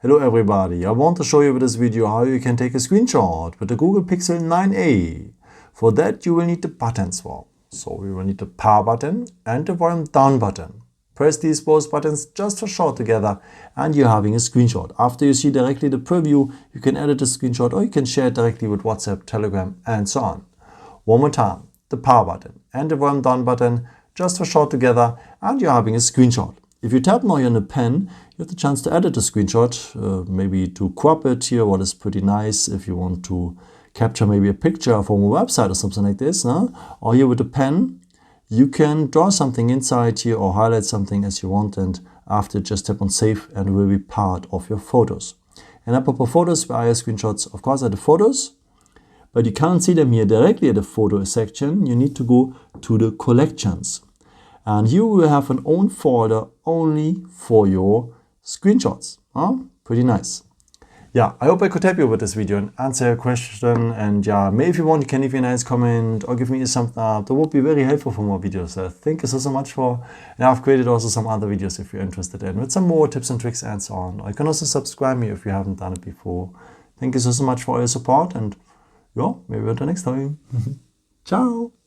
Hello everybody, I want to show you with this video how you can take a screenshot with the Google Pixel 9a. For that you will need the buttons for. So we will need the power button and the volume down button. Press these both buttons just for short together and you're having a screenshot. After you see directly the preview, you can edit the screenshot or you can share it directly with WhatsApp, Telegram and so on. One more time, the power button and the volume down button just for short together and you're having a screenshot. If you tap now here on the pen, you have the chance to edit the screenshot, maybe to crop it here, what is pretty nice if you want to capture maybe a picture from a website or something like this. Or here with the pen, you can draw something inside here or highlight something as you want, and after just tap on save and it will be part of your photos. And apropos photos, where are your screenshots? Of course are the photos, but you can't see them here directly at the photo section. You need to go to the collections. And you will have an own folder only for your screenshots. Pretty nice. Yeah, I hope I could help you with this video and answer your question. And yeah, maybe if you want, you can leave me a nice comment or give me a thumbs up. That would be very helpful for more videos. Thank you so much for. And I've created also some other videos if you're interested in, with some more tips and tricks and so on. Or you can also subscribe me if you haven't done it before. Thank you so much for all your support, and yeah, maybe until next time. Ciao.